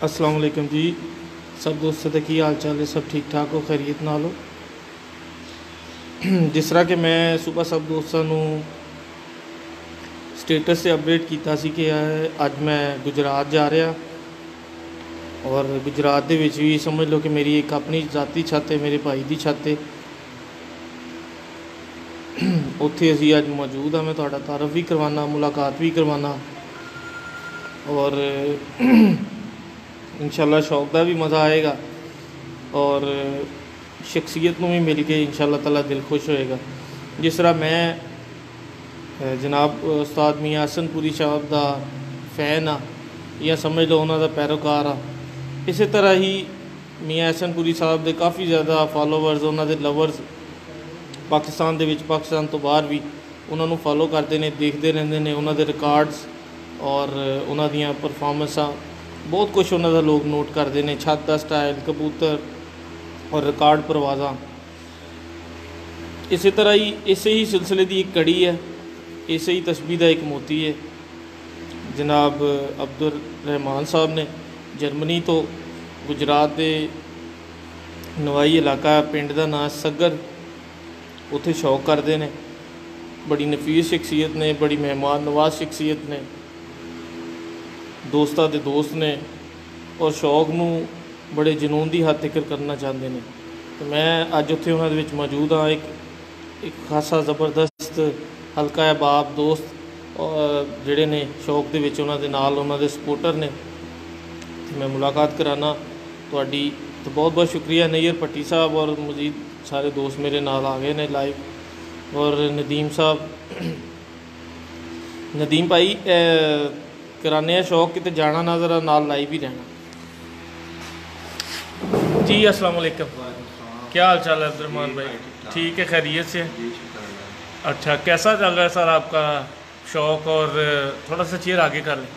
अस्सलाम वालेकुम जी। सब दोस्तों का की हाल चाल है? सब ठीक ठाक हो, खैरियत नाल हो? जिस तरह कि मैं सुबह सब दोस्तों को स्टेटस से अपडेट किया सी कि अज मैं गुजरात जा रहा और गुजरात दे विच भी समझ लो कि मेरी एक अपनी जाती छत है, मेरे भाई की छत है। उत्थे असी अज मौजूद हाँ। मैं तुहाडा तारफ भी करवाना, मुलाकात भी करवाना और इंशाल्लाह शौक का भी मज़ा आएगा और शख्सियत में भी मिल के इंशाल्लाह ताला दिल खुश होएगा। जिस तरह मैं जनाब उस्ताद मियाँ हसनपुरी साहब का फैन हाँ या समझ लो उन्होंने पैरोकार हाँ, इस तरह ही मियाँ हसनपुरी साहब के काफ़ी ज़्यादा फॉलोवर्स, उन्होंने लवर्स पाकिस्तान दे विच, पाकिस्तान तो बाहर भी उन्होंने फॉलो करते हैं, देखते रहते हैं। उन्होंने रिकॉर्ड्स और उन्होंने परफॉर्मेंसा बहुत कुछ उन्होंने लोग नोट करते हैं। छत का स्टाइल, कबूतर और रिकॉर्ड परवाज़ा। इस तरह ही इस ही सिलसिले की एक कड़ी है, इस ही तस्बीह का एक मोती है। जनाब अब्दुल रहमान साहब ने जर्मनी तो गुजरात के नवाई इलाका पिंड का नाम सगर, उत्थे शौक करते हैं। बड़ी नफीस शख्सियत ने, बड़ी मेहमान नवाज शख्सियत ने, दोस्तां दे दोस्त ने और शौक नूं बड़े जनून की हद तक करना चाहते हैं। तो मैं अज उत्थे उन्हां दे विच मौजूद हाँ। एक खासा ज़बरदस्त हल्का अहबाब दोस्त जिहड़े ने शौक दे विच उन्हां दे नाल उन्हां दे सपोर्टर ने, तो मैं मुलाकात कराना तुहाडी। तो बहुत बहुत शुक्रिया नैयर भट्टी साहब और मजीद सारे दोस्त मेरे नाल आ गए ने लाइव। और नदीम साहब, नदीम भाई कराने शौक किते जाना ना, ज़रा नाल लाइव ही रहना जी। अस्सलाम वालेकुम, क्या हाल चाल है अब्दुलरहमान भाई? ठीक है, खैरियत से? अच्छा, कैसा चल रहा है सर आपका शौक? और थोड़ा सा चेयर आगे कर लें।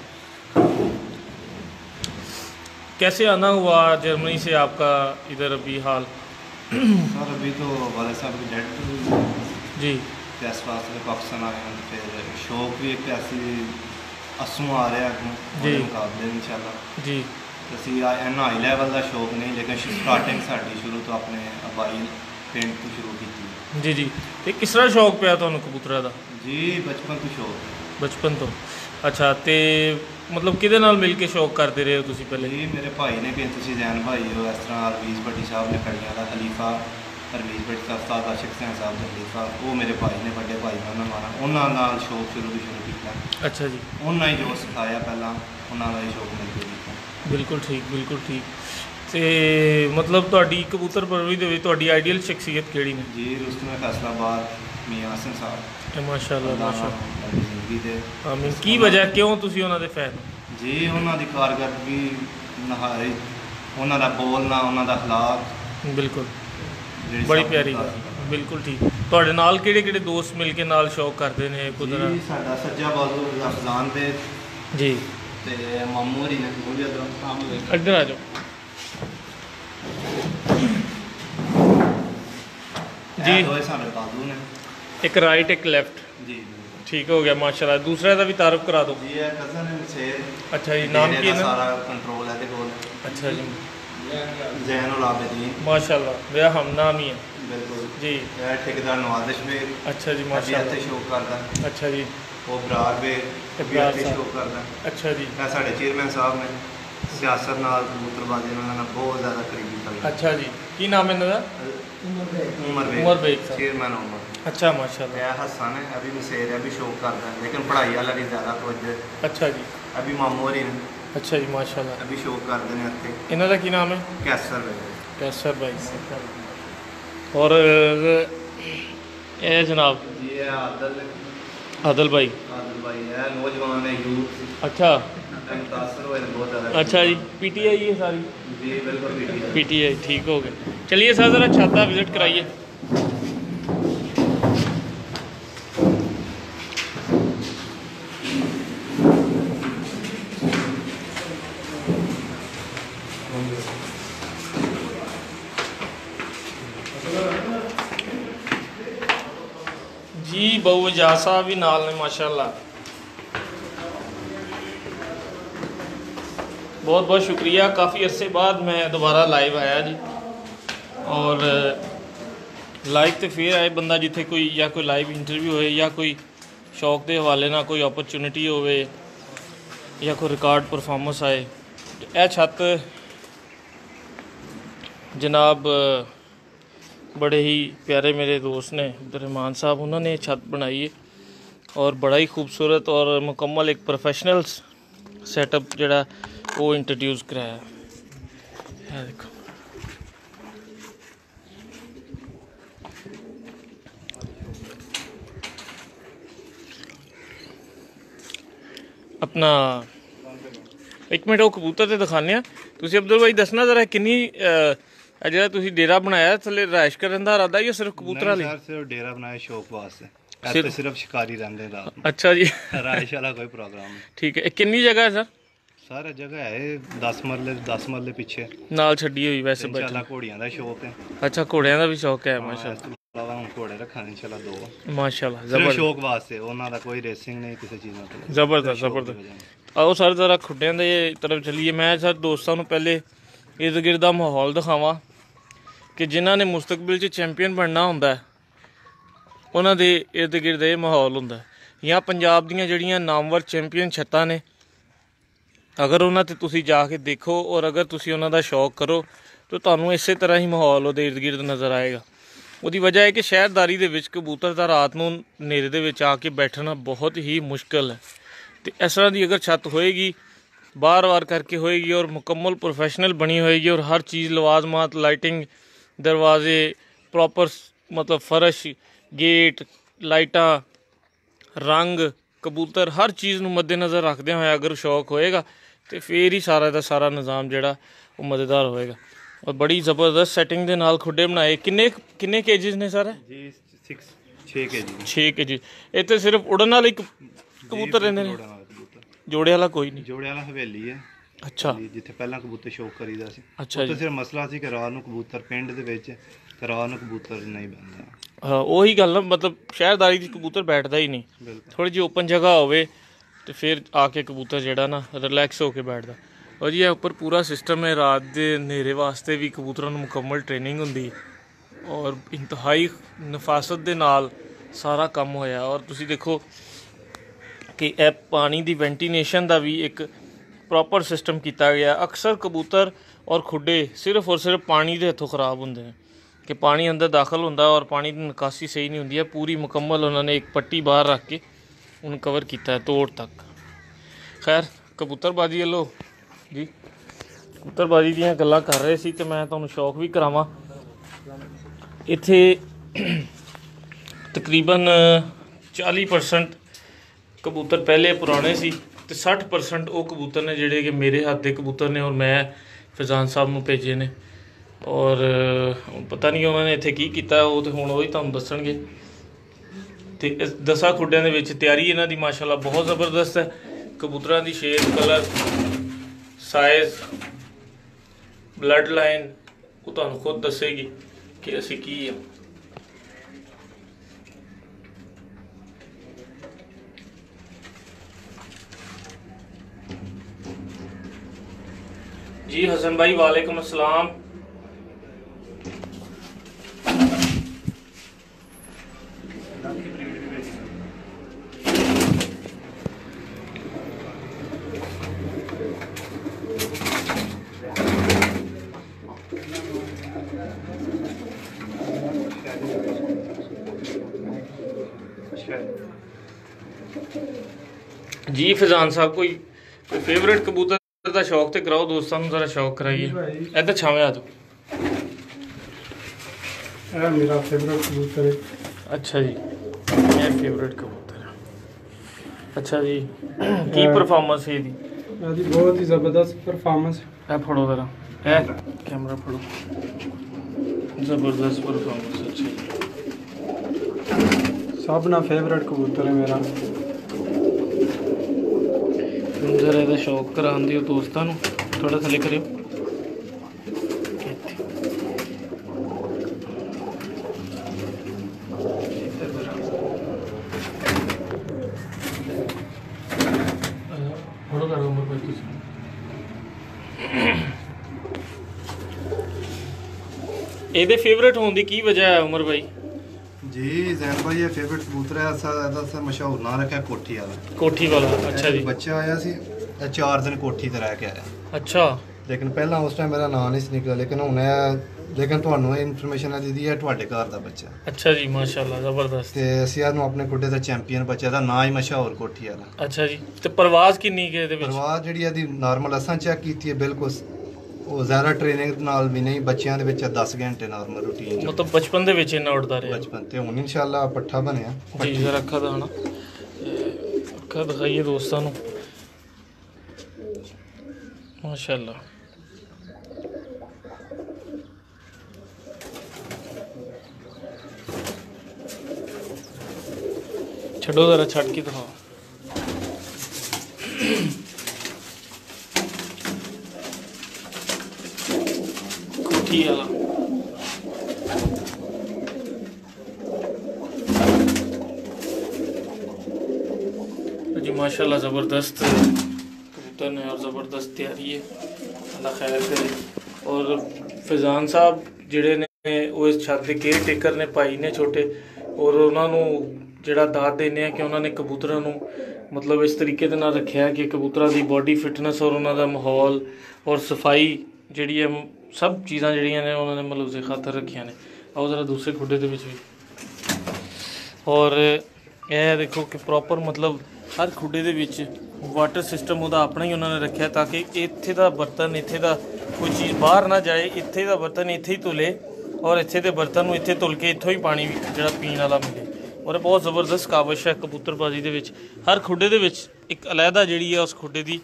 कैसे आना हुआ जर्मनी से आपका इधर अभी हाल? सर अभी तो वाले साहब की डेट जी के आसपास पाकिस्तान आए हैं, फिर शौक भी एक ऐसी असू आ रहा है मुकाबले इंशाल्लाह जी। ਅਸੀਂ ਇੰਨਾ ਹਾਈ ਲੈਵਲ ਦਾ ਸ਼ੌਕ ਨਹੀਂ, ਲੇਕਿन ਸਟਾਰਟਿੰਗ ਸਾਡੀ ਸ਼ੁਰੂ ਤੋਂ ਆਪਣੇ ਅਬਾਈ ਪਿੰਡ ਤੋਂ ਸ਼ੁਰੂ ਕੀਤੀ ਜੀ ਜੀ। ਤੇ ਕਿਸ ਤਰ੍ਹਾਂ ਸ਼ੌਕ ਪਿਆ ਤੁਹਾਨੂੰ ਕਬੂਤਰਾਂ ਦਾ? ਜੀ ਬਚਪਨ ਤੋਂ ਸ਼ੌਕ। ਬਚਪਨ ਤੋਂ? ਅੱਛਾ, ਤੇ ਮਤਲਬ ਕਿਹਦੇ ਨਾਲ ਮਿਲ ਕੇ ਸ਼ੌਕ ਕਰਦੇ ਰਹੇ ਹੋ ਤੁਸੀਂ ਪਹਿਲੇ? ਜੀ ਮੇਰੇ ਭਾਈ ਨੇ ਕਿ ਤੁਸੀਂ ਜੈਨ ਭਾਈ ਹੋ, ਇਸ ਤਰ੍ਹਾਂ ਰਵੀਜ਼ ਭੱਟੀ ਸਾਹਿਬ ਨੇ ਕੜੀਆਂ ਦਾ ਖਲੀਫਾ, ਰਵੀਜ਼ ਭੱਟੀ ਸਾਹਿਬ, ਉਸਤਾਦ ਆਸ਼ਿਕ ਸਿੰਘ ਸਾਹਿਬ ਦਾ ਖਲੀਫਾ, ਉਹ ਮੇਰੇ ਭਾਈ ਨੇ, ਵੱਡੇ ਭਾਈ ਉਹਨਾਂ ਮਾਰਾ, ਉਹਨਾਂ ਨਾਲ ਸ਼ੌਕ ਸ਼ੁਰੂ ਤੋਂ ਸ਼ੁਰੂ ਕੀਤਾ। ਅੱਛਾ ਜੀ। ਉਹਨਾਂ ਹੀ ਜੋ ਸਿਖਾਇਆ ਪਹਿਲਾਂ, ਉਹਨਾਂ ਦਾ ਹੀ ਸ਼ੌਕ ਮਿਲ ਕੇ ਕੀਤਾ। बिल्कुल ठीक, बिल्कुल ठीक। तो मतलब तुहाडी कबूतर परवरी दे विच तुहाडी आइडियल शख्सियत केड़ी ने? जी रुस्तम फैसलाबाद मियाँ हसन साहब। माशाअल्लाह माशाअल्लाह, जिंदगी दे आमीन। की वजह क्यों तुसीं उन्हां दे फैन? जी उन्हां दी कारकरदगी नहारी, उन्हां दा बोलना, उन्हां दा अखलाक बिल्कुल बड़ी प्यारी गल। बिल्कुल ठीक। तुहाडे नाल किहड़े-किहड़े दोस्त मिल के नाल शौक करदे ने कुदरत? जी साडा सज्जा बाजू अफजान दे जी ते मामू होरी ने, वो भी इधर आ जाओ जी। साडे बाजू ने, एक राइट एक लेफ्ट। जी ठीक हो गया माशाल्लाह। दूसरे का भी तारुफ करा दो जी। ये कज़न है शेर। अच्छा जी, नाम की है? सारा कंट्रोल है ते कोल। अच्छा जी, ज़ैनुल आबिदीन माशाल्लाह, मेरा हम नाम ही है। बिल्कुल जी। यह ठेकेदार नवाजिश बेग। अच्छा जी माशाल्लाह, शौक करता। अच्छा जी। वो बरार बेग शौक करता। अच्छा जी। यह साढ़े चेयरमैन साहब ने सियासत नाल कबूतरबाजी उन्होंने बहुत ज़्यादा करीबी कर। अच्छा जी, की नाम है इन्होंने? उमर बेग चेयरमैन उमर। अच्छा माशाल्लाह। यह हसन है, अभी मसेर है, अभी शौक करता है, लेकिन पढ़ाई वाला भी ज़्यादा तवज्जो। अच्छा जी। अभी मामू होरी ने। अच्छा जी माशाल्लाह, अभी शौक करते हैं इतने। इन्हों का की नाम है? कैसर बेग। कैसर भाई। और ये जनाब जी ये आदल आदल भाई। आदल भाई है नौजवान है, यूथ। अच्छा मुतासर हुए बहुत ज़्यादा। अच्छा जी, पीटीआई है सारी? जी बिल्कुल पीटीआई। ठीक हो गए। चलिए सर ज़रा छत का विजिट कराइए। जी बहु एजाज साहब भी नाल ने माशाल्लाह। बहुत बहुत शुक्रिया। काफ़ी अरसे बाद मैं दोबारा लाइव आया जी, और लाइव तो फिर आए बंदा जिथे कोई या कोई लाइव इंटरव्यू हो या कोई शौक के हवाले ना कोई अपॉर्चुनिटी हो या कोई रिकॉर्ड परफॉर्मेंस आए। यह छत जनाब बड़े ही प्यारे मेरे दोस्त ने अब्दुर्रहमान साहब, उन्होंने छत बनाई है और बड़ा ही खूबसूरत और मुकम्मल एक प्रोफेशनल सेटअप जड़ा वो इंट्रोड्यूस कराया है। देखो अपना एक मिनट वो कबूतर तो दिखाने। तुसी अब्दुल भाई दसना जरा किन्नी ਜਿਹੜਾ ਤੁਸੀਂ ਡੇਰਾ ਬਣਾਇਆ ਥੱਲੇ ਰਾਇਸ਼ ਕਰਨ ਦਾ ਇਰਾਦਾ ਜਾਂ ਸਿਰਫ ਕਬੂਤਰਾਂ ਲਈ? ਸਰ ਸਿਰਫ ਡੇਰਾ ਬਣਾਇਆ ਸ਼ੌਕ ਵਾਸਤੇ, ਇੱਥੇ ਸਿਰਫ ਸ਼ਿਕਾਰੀ ਰਹਿੰਦੇ ਰਾਤ ਨੂੰ। ਅੱਛਾ ਜੀ, ਰਾਇਸ਼ ਵਾਲਾ ਕੋਈ ਪ੍ਰੋਗਰਾਮ ਨਹੀਂ। ਠੀਕ ਹੈ। ਇਹ ਕਿੰਨੀ ਜਗ੍ਹਾ ਹੈ ਸਰ? ਸਾਰਾ ਜਗ੍ਹਾ ਹੈ 10 ਮਰਲੇ ਪਿੱਛੇ ਨਾਲ ਛੱਡੀ ਹੋਈ ਵੈਸੇ ਬੱਚਾ। ਇੰਸ਼ਾਅੱਲਾ ਘੋੜੀਆਂ ਦਾ ਸ਼ੌਕ ਹੈ। ਅੱਛਾ, ਘੋੜਿਆਂ ਦਾ ਵੀ ਸ਼ੌਕ ਹੈ ਮਾਸ਼ਾਅੱਲਾ। ਹੁਣ ਘੋੜੇ ਰੱਖਾਂਗੇ ਇੰਸ਼ਾਅੱਲਾ 2 ਮਾਸ਼ਾਅੱਲਾ। ਸਿਰਫ ਜ਼ਬਰਦਸਤ ਸ਼ੌਕ ਵਾਸਤੇ, ਉਹਨਾਂ ਦਾ ਕੋਈ ਰੇਸਿੰਗ ਨਹੀਂ ਕਿਸੇ ਚੀਜ਼ ਨਾਲ। ਜ਼ਬਰਦਸਤ ਜ਼ਬਰਦਸਤ। ਆਓ ਸਰ ਜ਼ਰਾ ਖੁੱਡਿਆਂ ਦੇ ਤਰਫ ਚੱਲੀਏ। ਮੈਂ ਸਰ ਦੋਸਤਾਂ ਨੂੰ ਪਹਿਲੇ ਇਰਦ ਗਿਰਦ ਦਾ ਮਾਹੌਲ ਦਿਖਾਵਾਂ ਕਿ ਜਿਨ੍ਹਾਂ ਨੇ ਮੁਸਤਕਬਲ 'ਚ ਚੈਂਪੀਅਨ ਬਣਨਾ ਹੁੰਦਾ ਉਹਨਾਂ ਦੇ ਇਰਦ ਗਿਰਦ ਇਹ ਮਾਹੌਲ ਹੁੰਦਾ। ਜਾਂ ਪੰਜਾਬ ਦੀਆਂ ਜਿਹੜੀਆਂ ਨਾਮਵਰ ਚੈਂਪੀਅਨ ਛੱਤਾਂ ਨੇ, ਅਗਰ ਉਹਨਾਂ 'ਤੇ ਤੁਸੀਂ ਜਾ ਕੇ ਦੇਖੋ ਔਰ ਅਗਰ ਤੁਸੀਂ ਉਹਨਾਂ ਦਾ ਸ਼ੌਕ ਕਰੋ ਤਾਂ ਤੁਹਾਨੂੰ ਇਸੇ ਤਰ੍ਹਾਂ ਹੀ ਮਾਹੌਲ ਉਹਦੇ ਇਰਦ ਗਿਰਦ ਨਜ਼ਰ ਆਏਗਾ। ਉਹਦੀ ਵਜ੍ਹਾ ਹੈ ਕਿ ਸ਼ਹਿਰਦਾਰੀ ਦੇ ਵਿੱਚ ਕਬੂਤਰ ਦਾ ਰਾਤ ਨੂੰ ਹਨੇਰੇ ਦੇ ਵਿੱਚ ਆ ਕੇ ਬੈਠਣਾ ਬਹੁਤ ਹੀ ਮੁਸ਼ਕਿਲ ਹੈ, ਅਤੇ ਇਸ ਤਰ੍ਹਾਂ ਦੀ ਅਗਰ ਛੱਤ ਹੋਏਗੀ ਬਾਰ-ਬਾਰ ਕਰਕੇ ਹੋਏਗੀ ਔਰ ਮੁਕੰਮਲ ਪ੍ਰੋਫੈਸ਼ਨਲ ਬਣੀ ਹੋਏਗੀ ਔਰ ਹਰ ਚੀਜ਼ ਲਵਾਜ਼ਮਾਤ, ਲਾਈਟਿੰਗ, दरवाजे प्रॉपर, मतलब फर्श, गेट, लाइटा, रंग, कबूतर, हर चीज़ ਨੂੰ मद्देनज़र रखते हुए अगर शौक होएगा तो फिर ही सारा का सारा निज़ाम जोड़ा वो मज़ेदार होएगा। और बड़ी ज़बरदस्त सैटिंग के नाल खुडे बनाए। किन्ने केजिज ने सर? जी 6 केजी। ये तो सिर्फ उड़न वाले कबूतर रहते हैं, जोड़े वाला कोई नहीं? जोड़े वाला हवेली है। ਅੱਛਾ, ਜਿੱਥੇ ਪਹਿਲਾਂ ਕਬੂਤਰ ਸ਼ੌਕ ਕਰੀਦਾ ਸੀ। ਅੱਛਾ ਜੀ। ਸਿਰਫ ਮਸਲਾ ਸੀ ਕਿ ਰਾਤ ਨੂੰ ਕਬੂਤਰ ਪਿੰਡ ਦੇ ਵਿੱਚ ਤੇ ਰਾਤ ਨੂੰ ਕਬੂਤਰ ਨਹੀਂ ਬਣਦਾ। ਹਾਂ, ਉਹੀ ਗੱਲ ਨਾ, ਮਤਲਬ ਸ਼ਹਿਰਦਾਰੀ 'ਚ ਕਬੂਤਰ ਬੈਠਦਾ ਹੀ ਨਹੀਂ। ਥੋੜੀ ਜਿਹੀ ਓਪਨ ਜਗ੍ਹਾ ਹੋਵੇ ਤੇ ਫਿਰ ਆ ਕੇ ਕਬੂਤਰ ਜਿਹੜਾ ਨਾ ਰਿਲੈਕਸ ਹੋ ਕੇ ਬੈਠਦਾ। ਔਰ ਜੀ ਇਹ ਉੱਪਰ ਪੂਰਾ ਸਿਸਟਮ ਹੈ। ਰਾਤ ਦੇ ਹਨੇਰੇ ਵਾਸਤੇ ਵੀ ਕਬੂਤਰਾਂ ਨੂੰ ਮੁਕੰਮਲ ਟ੍ਰੇਨਿੰਗ ਹੁੰਦੀ ਔਰ ਇੰਤਹਾਈ ਨਫਾਸਤ ਦੇ ਨਾਲ ਸਾਰਾ ਕੰਮ ਹੋਇਆ। ਔਰ ਤੁਸੀਂ ਦੇਖੋ ਕਿ ਇਹ ਪਾਣੀ ਦੀ ਵੈਂਟੀਲੇਸ਼ਨ ਦਾ ਵੀ ਇੱਕ प्रॉपर सिस्टम किया गया। अक्सर कबूतर और खुडे सिर्फ और सिर्फ पानी के हथों ख़राब होंगे कि पानी अंदर दाखिल होंदा और पानी की निकासी सही नहीं होंदी है। पूरी मुकम्मल उन्होंने एक पट्टी बाहर रख के उन्हें कवर किया है तोड़ तक। खैर कबूतरबाजी लो जी, कबूतरबाजी दी गल्लां कर रहे सी तो मैं तुहानूं शौक भी करावां। इत्थे तकरीबन 40% कबूतर पहले पुराने सी तो 60% वो कबूतर ने जोड़े कि मेरे हाथ के कबूतर ने और मैं फैजान साहब को भेजे ने। और पता नहीं उन्होंने इत्थे की किया, वो तो हुण वही तुहानूं दस्सणगे। तो इस 10 खुड्डियां दे विच तैयारी इन्हां दी माशाअल्लाह बहुत ज़बरदस्त है। कबूतरां दी shape, colour, size, blood line वो तुहानूं खुद दस्सेगी कि असीं की है। जी हसन भाई वालेकुम अस्सलाम। जी फैजान साहब कोई फेवरेट कबूतर ਦਾ ਸ਼ੌਕ ਤੇ ਕਰਾਓ, ਦੋਸਤਾਂ ਨੂੰ ਜ਼ਰਾ ਸ਼ੌਕ ਕਰਾਈਏ। ਇੱਧਰ ਛਾਵੇਂ ਆ ਜਾਓ। ਇਹ ਮੇਰਾ ਫੇਵਰਟ ਕਬੂਤਰ ਹੈ। ਅੱਛਾ ਜੀ, ਇਹ ਫੇਵਰਟ ਕਬੂਤਰ ਹੈ। ਅੱਛਾ ਜੀ, ਕੀ ਪਰਫਾਰਮੈਂਸ ਹੈ ਇਹਦੀ? ਇਹਦੀ ਬਹੁਤ ਹੀ ਜ਼ਬਰਦਸਤ ਪਰਫਾਰਮੈਂਸ। ਇਹ ਫੜੋ ਜ਼ਰਾ, ਇਹ ਕੈਮਰਾ ਫੜੋ। ਜ਼ਬਰਦਸਤ ਪਰਫਾਰਮੈਂਸ। ਅੱਛਾ ਜੀ, ਸਭ ਨਾਲ ਫੇਵਰਟ ਕਬੂਤਰ ਹੈ ਮੇਰਾ। जरा ਇਹਦਾ ਸ਼ੌਕ ਕਰਾਉਣ ਦਿਓ ਦੋਸਤਾਂ ਨੂੰ। ਥੋੜਾ ਥੱਲੇ ਕਰਿਓ। ਫੜੋ ਕਰ ਉਮਰ ਭਾਈ ਤੁਸੀਂ। ਇਹਦੇ ਫੇਵਰੇਟ ਹੋਣ ਦੀ ਕੀ ਵਜ੍ਹਾ ਹੈ ਉਮਰ ਭਾਈ? जी जैन भाई ये फेवरेट कबूतर है ऐसा मशहूर ना रखा कोठी वाला। ਕੋਠੀ ਵਾਲਾ, ਅੱਛਾ ਜੀ। बच्चा आया सी 4 दिन कोठी ते रह के आया। ਅੱਛਾ लेकिन पहला उस टाइम मेरा नाम नहीं सी निकला लेकिन हुन लेकिन ਤੁਹਾਨੂੰ ਇਨਫੋਰਮੇਸ਼ਨ ਹੈ ਦੀਦੀ ਹੈ ਤੁਹਾਡੇ ਘਰ ਦਾ ਬੱਚਾ। ਅੱਛਾ ਜੀ, ਮਾਸ਼ਾਅੱਲਾ, ਜ਼ਬਰਦਸਤ। ਤੇ ਅਸੀਂ ਇਹਨੂੰ ਆਪਣੇ ਖੁੱਡੇ ਦਾ ਚੈਂਪੀਅਨ ਬੱਚਾ ਦਾ ਨਾਂ ਹੀ ਮਸ਼ਹੂਰ ਕੋਠੀ ਵਾਲਾ। ਅੱਛਾ ਜੀ। ਤੇ ਪ੍ਰਵਾਜ਼ ਕਿੰਨੀ ਕੇ ਇਹਦੇ ਵਿੱਚ? ਪ੍ਰਵਾਜ਼ ਜਿਹੜੀ ਇਹਦੀ ਨਾਰਮਲ ਅਸਾਂ ਚੈੱਕ ਕੀਤੀ ਹੈ ਬਿਲਕੁਲ ਉਹ ਜ਼ਿਆਦਾ ਟ੍ਰੇਨਿੰਗ ਨਾਲ ਵੀ ਨਹੀਂ, ਬੱਚਿਆਂ ਦੇ ਵਿੱਚ 10 ਘੰਟੇ ਨਾਰਮਲ ਰੂਟੀਨ। ਮਤਲਬ ਬਚਪਨ ਦੇ ਵਿੱਚ ਇੰਨਾ ਉੱਡਦਾ ਰਿਹਾ? ਬਚਪਨ ਤੇ ਹੁਣ ਇਨਸ਼ਾਅੱਲਾ ਪੱਠਾ ਬਣਿਆ ਜੀ। ਜ਼ਰਾ ਅੱਖਾਂ ਦਿਖਾਣਾ, ਅੱਖਾਂ ਦਿਖਾਈਏ ਦੋਸਤਾਂ ਨੂੰ, ਮਾਸ਼ਾਅੱਲਾ। ਛੱਡੋ ਜ਼ਰਾ, ਛੱਡ ਕੇ ਦਿਖਾਓ। ਕੋਠੀ ਵਾਲਾ जी, माशाल्लाह ज़बरदस्त कबूतर ने और ज़बरदस्त तैयारी है, अल्लाह खैर करे। और फैज़ान साहब ਜਿਹੜੇ ਨੇ ਉਹ ਇਸ ਛੱਤ ਦੇ ਕੇਅਰ ਟੇਕਰ ਨੇ, ਭਾਈ ਨੇ ਛੋਟੇ, ਔਰ ਉਹਨਾਂ ਨੂੰ ਜਿਹੜਾ ਦਾਤ ਦਿੰਦੇ ਆ ਕਿ ਉਹਨਾਂ ਨੇ ਕਬੂਤਰਾਂ ਨੂੰ ਮਤਲਬ ਇਸ ਤਰੀਕੇ ਦੇ ਨਾਲ ਰੱਖਿਆ ਕਿ ਕਬੂਤਰਾਂ ਦੀ ਬੋਡੀ ਫਿਟਨੈਸ ਔਰ ਉਹਨਾਂ ਦਾ ਮਾਹੌਲ ਔਰ ਸਫਾਈ ਜਿਹੜੀ ਹੈ, ਸਭ ਚੀਜ਼ਾਂ ਜਿਹੜੀਆਂ ਨੇ ਉਹਨਾਂ ਨੇ ਮਤਲਬ ਉਸਦੇ ਖਾਤਰ ਰੱਖੀਆਂ ਨੇ। ਆਓ ਜ਼ਰਾ ਦੂਸਰੇ ਖੁੱਡੇ ਦੇ ਵਿੱਚ ਵੀ, ਔਰ ਇਹ ਦੇਖੋ ਕਿ ਪ੍ਰੋਪਰ ਮਤਲਬ ਹਰ ਖੁੱਡੇ ਦੇ ਵਿੱਚ ਵਾਟਰ ਸਿਸਟਮ ਉਹਦਾ ਆਪਣਾ ਹੀ ਉਹਨਾਂ ਨੇ ਰੱਖਿਆ ਤਾਂ ਕਿ ਇੱਥੇ ਦਾ ਬਰਤਨ, ਇੱਥੇ ਦਾ ਕੋਈ ਚੀਜ਼ ਬਾਹਰ ਨਾ ਜਾਏ, ਇੱਥੇ ਦਾ ਬਰਤਨ ਇੱਥੇ ਹੀ ਧੁਲੇ ਔਰ ਇੱਥੇ ਦੇ ਬਰਤਨ ਨੂੰ ਇੱਥੇ ਧੁਲ ਕੇ ਇੱਥੋਂ ਹੀ ਪਾਣੀ ਜਿਹੜਾ ਪੀਣ ਵਾਲਾ ਮਿਲੇ। ਔਰ ਬਹੁਤ ਜ਼ਬਰਦਸਤ ਕਾਬਿਸ਼ ਹੈ ਕਬੂਤਰਬਾਜ਼ੀ ਦੇ ਵਿੱਚ। ਹਰ ਖੁੱਡੇ ਦੇ ਵਿੱਚ ਇੱਕ ਅਲੱਗਾ ਜਿਹੜੀ ਹੈ ਉਸ ਖੁੱਡੇ ਦੀ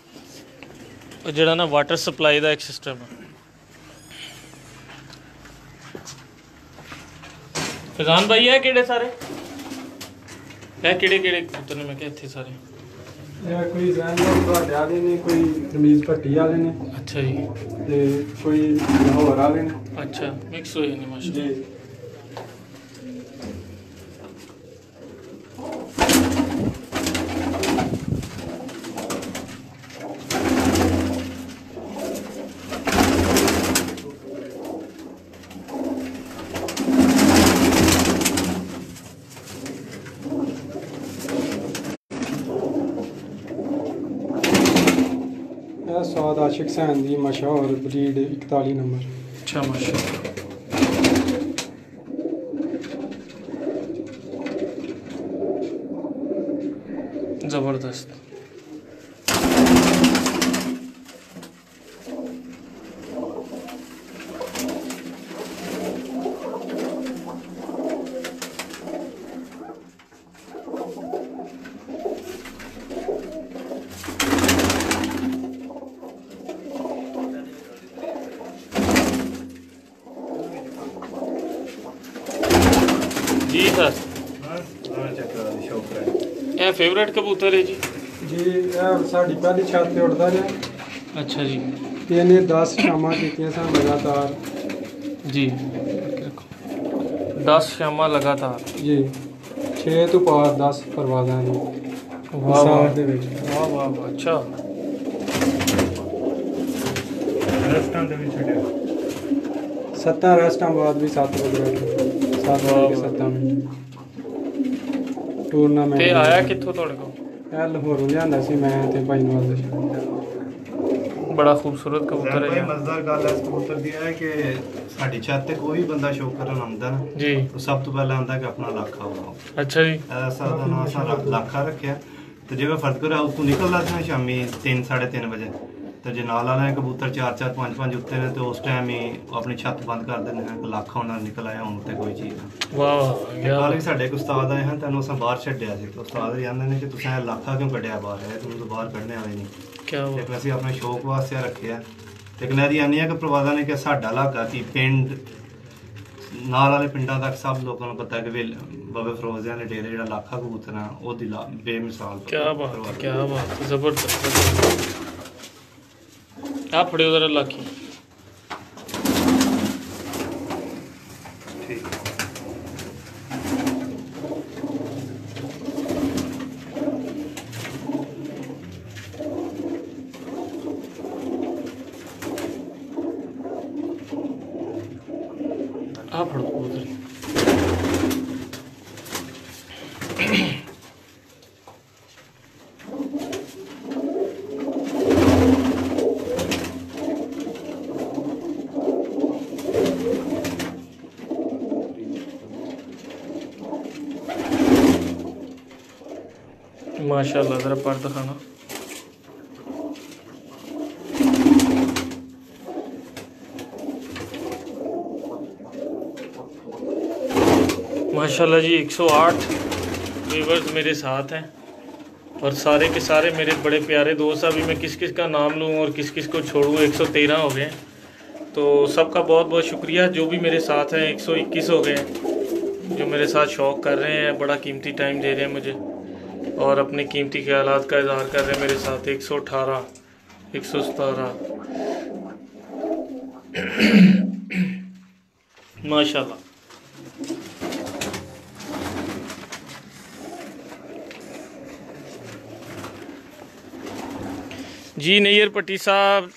ਜਿਹੜਾ ਨਾ ਵਾਟਰ ਸਪਲਾਈ ਦਾ ਇੱਕ ਸਿਸਟਮ ਹੈ। ਫੈਜ਼ਾਨ ਭਾਈ ਇਹ ਕਿਹੜੇ ਸਾਰੇ, ਇਹ ਕਿਹੜੇ ਕਿਹੜੇ ਕਬੂਤਰ ਨੇ? ਮੈਂ ਕਿਹਾ ਇੱਥੇ ਸਾਰੇ ਇਹ ਕੋਈ ਜ਼ੈਨ ਤੁਹਾਡੇ ਵਾਲੇ ਨੇ, ਕੋਈ ਰਮੀਜ਼ ਭੱਟੀ ਵਾਲੇ ਨੇ। ਅੱਛਾ ਜੀ। ਤੇ ਕੋਈ ਲਾਹੌਰ ਵਾਲੇ ਨੇ। ਅੱਛਾ, ਮਿਕਸ ਹੋਏ ਨੇ ਮਾਸ਼ਾਅੱਲਾ। ਜੀ। साद आशिक सैन दी मशहूर ब्रीड 41 नंबर। अच्छा माशाअल्लाह। ज़बरदस्त। जी सर, ਇਹ ਫੇਵਰੇਟ ਕਬੂਤਰ ਹੈ ਜੀ? जी ਇਹ ਸਾਡੀ ਪਹਿਲੀ ਛੱਤ ਤੇ ਉੱਡਦਾ ਰਿਹਾ। ਅੱਛਾ ਜੀ। ਤੇ ਇਹਨੇ 10 ਸ਼ਾਮਾਂ ਕੀਤੀਆਂ ਸਨ ਲਗਾਤਾਰ। ਜੀ 10 ਸ਼ਾਮਾਂ ਲਗਾਤਾਰ। ਜੀ 6 ਤੋਂ ਪਾਰ 10 ਪਰਵਾਜ਼ਾਂ ਨੇ ਵਾਹ ਵਾਹ ਦੇ ਵਿੱਚ। ਵਾਹ ਵਾਹ ਵਾਹ। ਅੱਛਾ, ਰਸਤਾਂ ਦੇ ਵਿੱਚ ਛੱਡਿਆ 7 ਰੈਸਟਾਂ ਬਾਅਦ ਵੀ 7 ਵਜੇ 7 ਮਿੰਟ ਟੂਰਨਾਮੈਂਟ। ਤੇ ਆਇਆ ਕਿੱਥੋਂ ਤੁਹਾਡੇ ਕੋਲ? ਇਹ ਲਾਹੌਰੋਂ ਲਿਆਂਦਾ ਸੀ ਮੈਂ ਤੇ ਭਾਈ ਨਵਾਜ਼ ਦਾ ਸ਼ਾਹ। ਬੜਾ ਖੂਬਸੂਰਤ ਕਬੂਤਰ ਭਾਈ ਹੈ ਮਜ਼ੇਦਾਰ ਗੱਲ ਇਸ ਕਬੂਤਰ ਦੀ ਹੈ ਕਿ ਸਾਡੀ ਛੱਤ ਤੇ ਕੋਈ ਵੀ ਬੰਦਾ ਸ਼ੌਕ ਕਰਨ ਆਉਂਦਾ ਨਾ ਜੀ, ਉਹ ਸਭ ਤੋਂ ਪਹਿਲਾਂ ਆਉਂਦਾ ਕਿ ਆਪਣਾ ਲਾਖਾ ਬਣਾਓ। ਅੱਛਾ ਜੀ। ਐਸਾ ਦਾ ਨਾਮ ਸਾਰਾ ਲਾਖਾ ਰੱਖਿਆ। ਤੇ ਜਿਵੇਂ ਫਰਜ਼ ਕਰੋ ਉਤੋਂ ਨਿਕਲਦਾ ਸੀ ਨਾ ਸ਼ਾਮੀ 3 3:30 ਵਜੇ, ਤੇ ਜੇ ਨਾਲ ਵਾਲੇ ਕਬੂਤਰ 4 4 5 5 ਉੱਤੇ ਨੇ ਤੇ ਉਸ ਟਾਈਮ ਹੀ ਆਪਣੀ ਛੱਤ ਬੰਦ ਕਰ ਦਿੰਦੇ ਨੇ। ਲਾਖਾ ਉਹਨਾਂ ਨੂੰ ਨਿਕਲ ਆਇਆ ਹੁਣ ਤੇ ਕੋਈ ਚੀਜ਼ ਨਾ। ਵਾਹ ਵਾਹ। ਕੱਲ ਵੀ ਸਾਡੇ ਇੱਕ ਉਸਤਾਦ ਆਏ ਹਨ, ਤੈਨੂੰ ਅਸਾਂ ਬਾਹਰ ਛੱਡਿਆ ਸੀ ਤੇ ਉਸਤਾਦ ਵੀ ਕਹਿੰਦੇ ਨੇ ਕਿ ਤੁਸੀਂ ਇਹ ਲਾਖਾ ਕਿਉਂ ਕੱਢਿਆ ਬਾਹਰ, ਹੈ ਤੁਹਾਨੂੰ ਤਾਂ ਬਾਹਰ ਕੱਢਣੇ ਵਾਲੇ ਨਹੀਂ। ਕੀ ਬਾਤ। ਇੱਕ ਅਸੀਂ ਆਪਣੇ ਸ਼ੌਕ ਵਾਸਤੇ ਰੱਖਿਆ। ਤੇ ਕਨੈਰੀ ਆਨੀ ਹੈ ਕਿ ਪ੍ਰਵਾਦਾਂ ਨੇ ਕਿ ਸਾਡਾ ਇਲਾਕਾ ਕੀ ਪਿੰਡ ਨਾਲ ਵਾਲੇ ਪਿੰਡਾਂ ਤੱਕ ਸਭ ਲੋਕਾਂ ਨੂੰ ਪਤਾ ਹੈ ਕਿ ਬਾਬੇ ਫਰੋਜ਼ਿਆਂ ਦੇ ਡੇਰੇ ਜਿਹੜਾ ਲਾਖਾ ਕਬੂਤਰ ਆ ਉਹਦੀ ਬੇਮਿਸਾਲ। ਕੀ ਬਾਤ, ਕੀ ਬਾਤ, ਜ਼ਬਰਦਸਤ। ਆ ਫੜਿਓ ਜ਼ਰਾ ਲਾਖੀ। ਠੀਕ आ फड़ो कबूतर। माशाल्लाह, ज़रा पर दिखाना। माशाल्लाह जी 108 व्यूअर्स मेरे साथ हैं और सारे के सारे मेरे बड़े प्यारे दोस्त। अभी मैं किस किस का नाम लूँ और किस किस को छोड़ूँ, 113 हो गए। तो सबका बहुत बहुत शुक्रिया। जो भी मेरे साथ हैं 121 हो गए, जो मेरे साथ शौक़ कर रहे हैं, बड़ा कीमती टाइम दे रहे हैं मुझे और अपने कीमती ख्यालात का इज़हार कर रहे हैं मेरे साथ। 118, 117 माशाल्लाह। जी नैयर पट्टी साहब,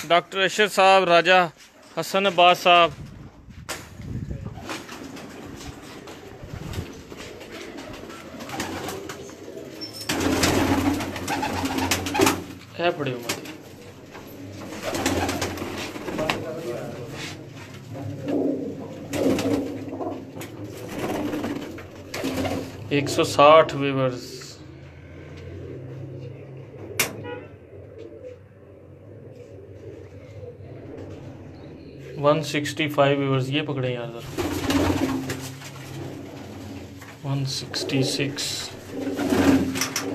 डॉक्टर अशर साहब, राजा हसन अब्बास साहब, है पड़े हुए 160 व्यूअर्स। One 165 viewers. ये पकड़े यार ज़रा। 166।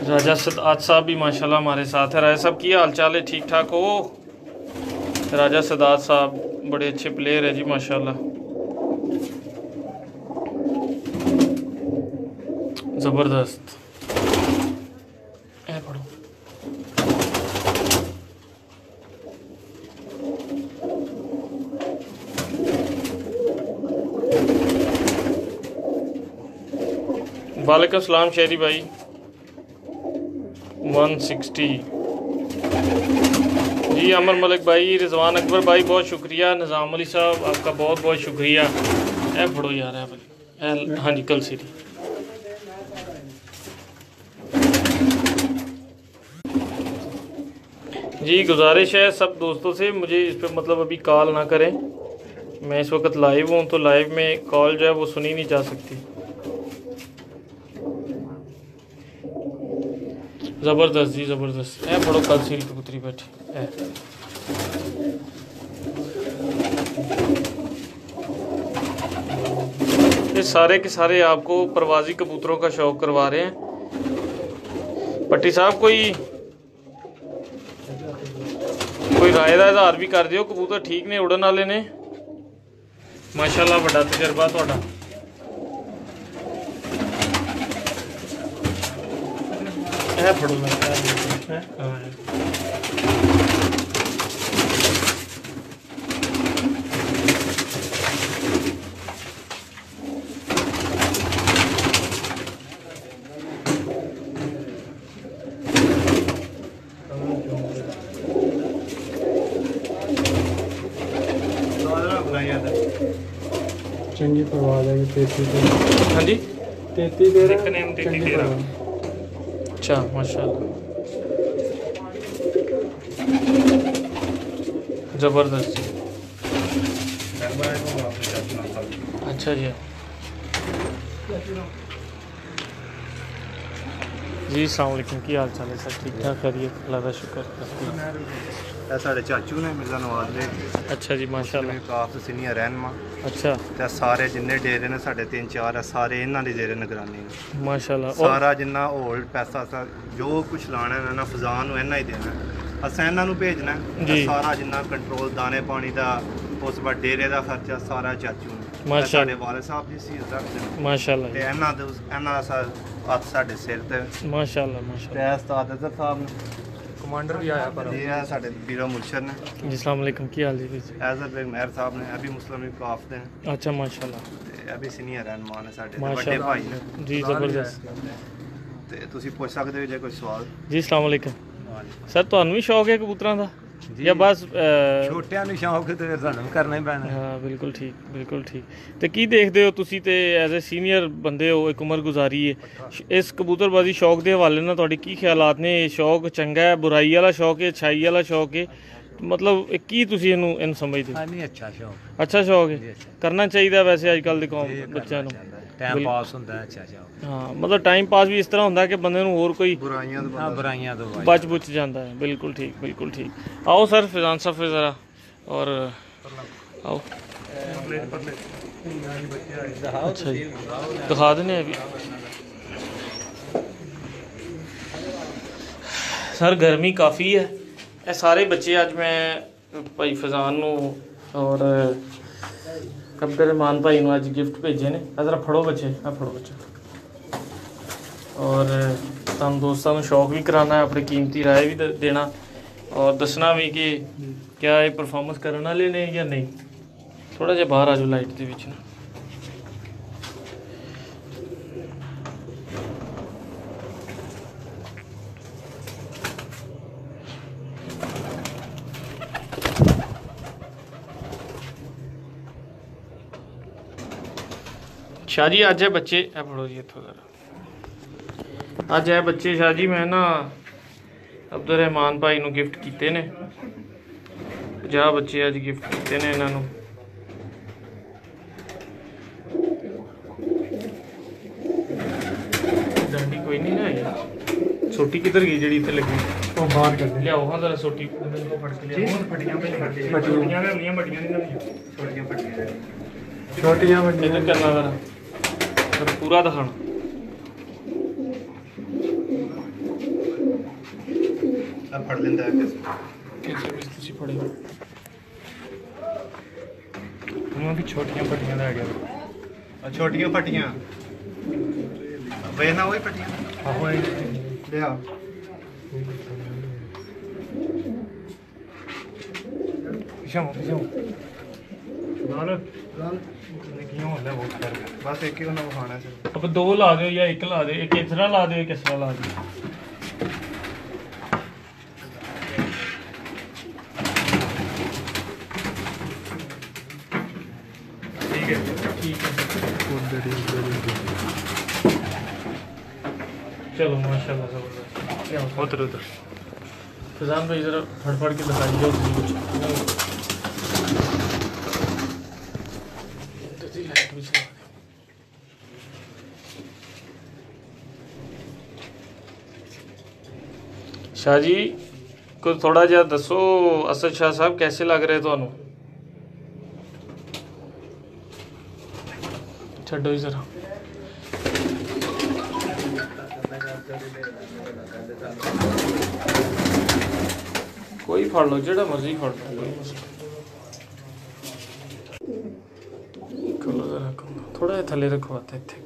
राजा सदात साहब भी माशाल्लाह हमारे साथ है। राजा साहब की हाल चाल है? ठीक ठाक हो? राजा सदात साहब बड़े अच्छे प्लेयर है जी माशाल्लाह, ज़बरदस्त। ए पढ़ो। वालेकुम सलाम शेरी भाई। 160 जी। अमर मलिक भाई, रिजवान अकबर भाई बहुत शुक्रिया। निज़ाम अली साहब आपका बहुत बहुत शुक्रिया। ए पढ़ो यार है भाई। हाँ जी कल सीरी। जी गुजारिश है सब दोस्तों से, मुझे इस पर मतलब अभी कॉल ना करें। मैं इस वक्त लाइव हूँ तो लाइव में कॉल जो है वो सुनी नहीं जा सकती। ज़बरदस्त जी ज़बरदस्त। है बड़ो कल सीरी कबूतरी बैठी है। ये सारे के सारे आपको परवाजी कबूतरों का शौक़ करवा रहे हैं। पट्टी साहब कोई राय का इजहार भी कर दियो। कबूतर ठीक ने, उड़न वाले ने माशाल्लाह। बड़ा तजर्बा थोड़ा। है फड़ो है। चंगी परवाज़ है। 33। हाँ जी 33 दे रहा है। 33 अच्छा माशाल्लाह ज़बरदस्त। अच्छा जी जी अस्सलाम वालेकुम। की हाल चाल है सर? ठीक ठाक करिए, अल्लाह का शुक्र। साढ़े चाचू ने मिर्जा नवाज दे। अच्छा जी माशाल्लाह। काफ सीनियर रहनमा। अच्छा ते सारे जिन्ने डेरे ने साढ़े 3-4 है, सारे इन्हां दी जेरे निगरानी ने माशाल्लाह। सारा जिन्ना होल्ड पैसा जो कुछ लाना है ना फजान नूं इन्हां ही देना। असां इन्हां नूं भेजना है। सारा जिन्ना कंट्रोल दाने पानी दा, उस बाद डेरे दा खर्चा सारा चाचू ने माशाल्लाह। साडे वाले साहब जी सी रखदे माशाल्लाह। ते इन्हां दा हत्थ साडे सिर ते माशाल्लाह माशाल्लाह। ते उस्ताद अज़हर साहब ने कमांडर भी आया पर ये साडे पीरा मुर्शद ने। जी अस्सलाम वालेकुम। की हाल जी? अज़हर बेग मेहर साहब ने अभी मुस्लिम काफ दे। अच्छा माशाल्लाह। अभी सीनियर रहनुमा ने साडे बड़े भाई ने जी ज़बरदस्त। ते तुसी पूछ सकदे हो जे कोई सवाल। जी अस्सलाम वालेकुम। सर तुहानू भी शौक है कबूतरां दा? ਜਾਂ ਬਸ ਛੋਟਿਆਂ ਨੂੰ ਸ਼ੌਂਕ ਤੇ ਫਿਰ ਸਾਨੂੰ ਕਰਨਾ ਹੀ ਪੈਣਾ। ਹਾਂ ਬਿਲਕੁਲ ਠੀਕ, ਬਿਲਕੁਲ ਠੀਕ। ਤੇ ਕੀ ਦੇਖਦੇ ਹੋ ਤੁਸੀਂ ਤੇ ਐਜ਼ ਏ ਸੀਨੀਅਰ ਬੰਦੇ ਹੋ, ਇੱਕ ਉਮਰ ਗੁਜ਼ਾਰੀ ਹੈ, ਇਸ ਕਬੂਤਰਬਾਜ਼ੀ ਸ਼ੌਕ ਦੇ ਹਵਾਲੇ ਨਾਲ ਤੁਹਾਡੇ ਕੀ ਖਿਆਲਾਤ ਨੇ? ਇਹ ਸ਼ੌਕ ਚੰਗਾ ਹੈ, ਬੁਰਾਈ ਵਾਲਾ ਸ਼ੌਕ ਹੈ, ਅੱਛਾਈ ਵਾਲਾ ਸ਼ੌਕ ਹੈ? ਮਤਲਬ ਕੀ ਤੁਸੀਂ ਇਹਨੂੰ ਸਮਝਦੇ ਹੋ? ਨਹੀਂ, ਅੱਛਾ ਸ਼ੌਕ, ਅੱਛਾ ਸ਼ੌਕ ਹੈ, ਕਰਨਾ ਚਾਹੀਦਾ ਵੈਸੇ ਅੱਜ ਕੱਲ੍ਹ ਦੇ ਕੌਮ ਬੱਚਿਆਂ ਨੂੰ। ਟਾਈਮ ਪਾਸ ਹੁੰਦਾ, ਅੱਛਾ ਸ਼ੌਕ। ਹਾਂ ਮਤਲਬ ਟਾਈਮ ਪਾਸ ਵੀ ਇਸ ਤਰ੍ਹਾਂ ਹੁੰਦਾ ਕਿ ਬੰਦੇ ਨੂੰ ਹੋਰ ਕੋਈ ਬੁਰਾਈਆਂ ਤੋਂ ਬਚ ਬੁੱਚ ਜਾਂਦਾ ਹੈ। ਬਿਲਕੁਲ ਠੀਕ, ਬਿਲकुल ठीक। आओ सर फैजान साहब फिर ज़रा और आओ। अच्छा जी दिखा देने अभी सर। गर्मी काफ़ी है। ये सारे बच्चे अज मैं भाई फैजान नू और अब्दुल रहमान भाई नू अज गिफ्ट भेजे ने। ज़रा फड़ो बच्चे, फड़ो बच्चे। और तुम दोस्तों को शौक भी कराना है, अपनी कीमती राय भी देना और दसना भी कि क्या ये परफॉर्मेंस करने वाले ने या नहीं। थोड़ा जिहा बाहर आ जाओ लाइट के विच ना। शाह जी अज है बच्चे ए फड़ो जी इत्थों जरा। अज है बच्चे शाह जी मैं ना अब्दुल रहमान भाई नू गिफ्ट किए ने। 50 बच्चे अज गिफ्ट किए ने इन्हों। डांडी कोई नहीं ना, सोटी किधर गई जी इतने लगी? ਉਹ ਬਾਹਰ ਕਰ लियाओ हाँ जरा सोटी फड़ के लियाओ। ਛੋਟੀਆਂ ਵੱਡੀਆਂ इधर करना जरा पूरा दिखाना। फड़ लेंदा है कैसे भी तुसी फड़े ਉਹਨਾਂ ਦੀ ਛੋਟੀਆਂ ਵੱਡੀਆਂ ਲੈ ਗਿਆ। छोटियां फटियां वे ना वही फटियां ਆਹੋ ले आओ। ਪਿਛਾਂ ਨਾਲ ਨਿੱਕੀਆਂ ਹੁੰਦਾ ਬਹੁਤ ਫਰਕ। बस एक ही उन्होंने खाना है। अब 2 ला दो या 1 ला दो, एक इस तरह ला दो, एक इस तरह ला दो। ਠੀਕ ਹੈ ठीक है ਉਧਰ ਹੀ चलो माशाल्लाह जबरदस्त। क्या ਉਧਰ ਉਧਰ फैजान भाई जरा फड़ के दिखाइए कुछ। लाइट भी चला दे। शाह जी कुछ थोड़ा जिहा दसो, असद शाह साहब कैसे लग रहे ਤੁਹਾਨੂੰ? ਛੱਡੋ ਹੀ ਜ਼ਰਾ। ਕੋਈ ਫੜ ਲਓ, ਜਿਹੜਾ ਮਰਜ਼ੀ ਫੜ ਲਓ, ਕੋਈ ਮਸਲਾ ਕਰੋ ਜ਼ਰਾ। ਥੋੜਾ ਜਿਹਾ ਥੱਲੇ ਰੱਖੋ ਹੱਥ ਇੱਥੇ।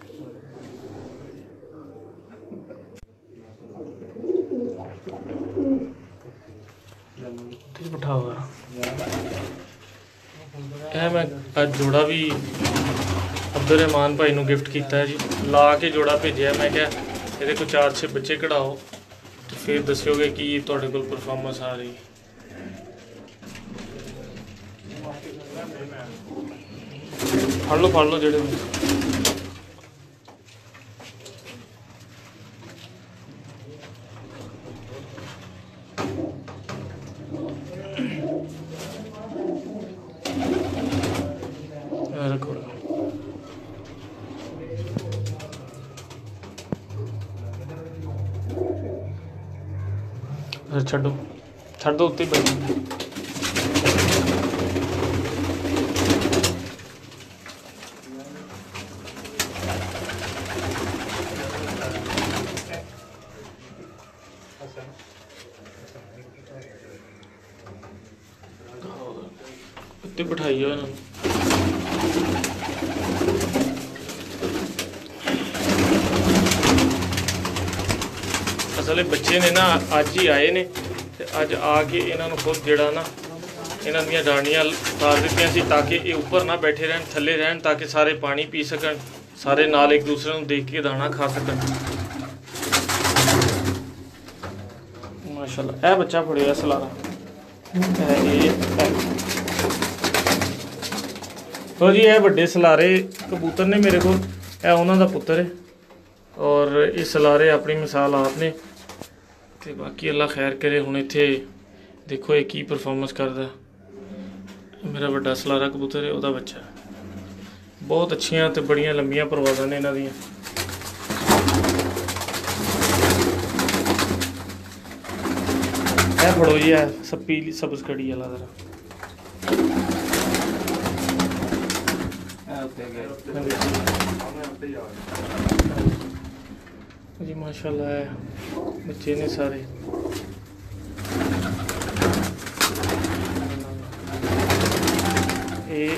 ठीक बिठाओ जरा। ਇਹ ਮੈਂ ਅੱਜ ਜੋੜਾ ਵੀ अब्दुल रहमान भाई नू गिफ्ट किया है जी। ला के जोड़ा भेजा। मैं क्या ये को 4-6 बच्चे कढ़ाओ तो फिर दस्योगे कि तुहाडे कोल परफॉर्मेंस आ रही। फड़ लो जेड़े रखो। छो छड़ दो उत्ते बैठ। उत्ते बिठाइए इन्होंने। असल बच्चे ने ना अज ही आए ने ते अज आके इन्हों खुद जड़ा ना इन्हों दी डांडियाँ तार दी सी ताकि ये उपर ना बैठे रहन, थले रहन, ताकि सारे पानी पी सकन, सारे नाल एक दूसरे को देख के दाना खा सकन। माशाल्लाह। यह बच्चा फड़िया सलारा तो जी, ये बड़े सलारे कबूतर ने मेरे को, उन्होंने पुत्र है और ये सलारे अपनी मिसाल आपने तो बाकी अल्लाह खैर करे। हुण इत्थे देखो ये की परफॉर्मेंस करता। मेरा बड़ा सलारा कबूतर है, वह बच्चा बहुत अच्छियां तो बड़ियां लंबियां परवाज़ां ने इन्हां दियां। है फड़ो जी, है सप्पी सब्ज कड़ी वाला जरा जी माशाल्लाह है, बच्चे ने सारे। ये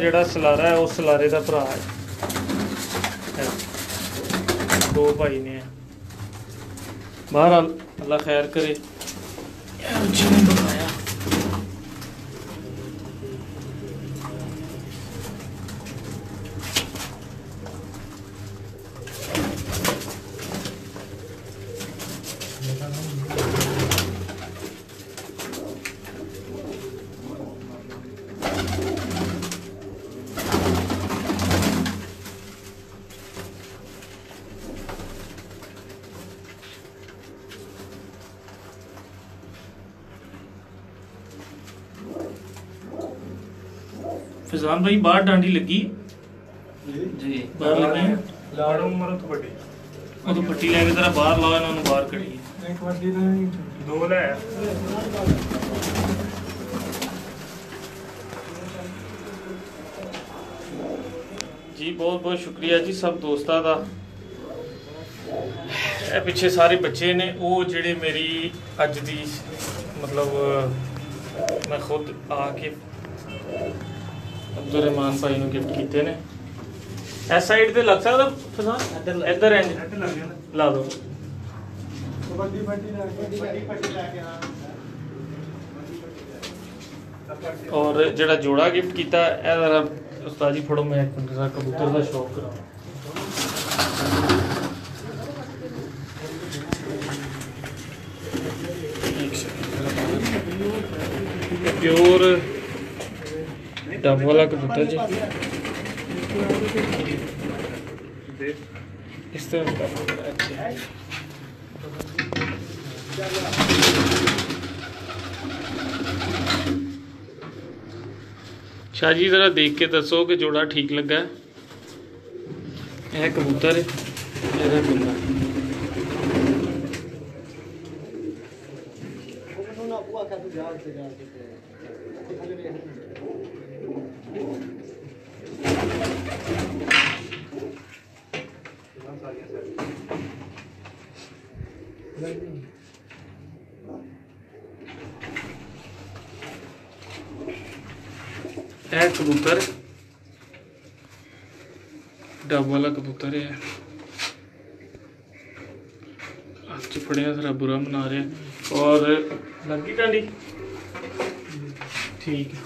जड़ा सलारा है उस सलारे का भरा है, दो भाई ने। बहरहाल अल्लाह खैर करे। जिन्हें बताया फिजान भाई, बाहर डांडी लगी जी, बाहर लगी है तो पट्टी लैके जरा बाहर लाओ, इन्होंने बाहर कढ़ी दो लै जी। बहुत बहुत शुक्रिया जी सब दोस्तों का। पिछे सारे बच्चे ने वो जेड़े मेरी अज दी मतलब मैं खुद आके अब्दुल रहमान भाई ने गिफ्ट किए ने। इस साइड ते लग सकदा फसान, इधर ला दो। और जेड़ा जोड़ा गिफ्ट किया है जरा उस्ताद जी फड़ो, मैं कबूतर का शौक करा। प्योर डब वाला कबूतर जी, इस तरह अच्छा। शाह जी जरा देख के दसो कि जोड़ा ठीक लगा है। यह कबूतर है, बिल्ला कबूतर डब वाला कबूतर है। आज फड़िया थोड़ा बुरा मना रहे। और लगी टांडी ठीक है।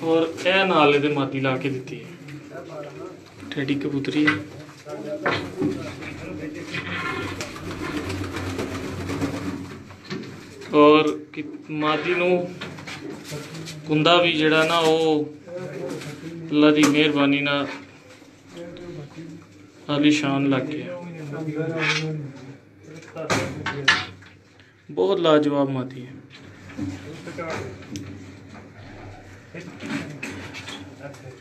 और यह नाले दे मादी ला के दी है, ठेडी कबूतरी है। और मादी नू कुंदा भी जड़ा ना वो अल्लाह दी मेहरबानी ना आलीशान लग गया। बहुत लाजवाब मादी है।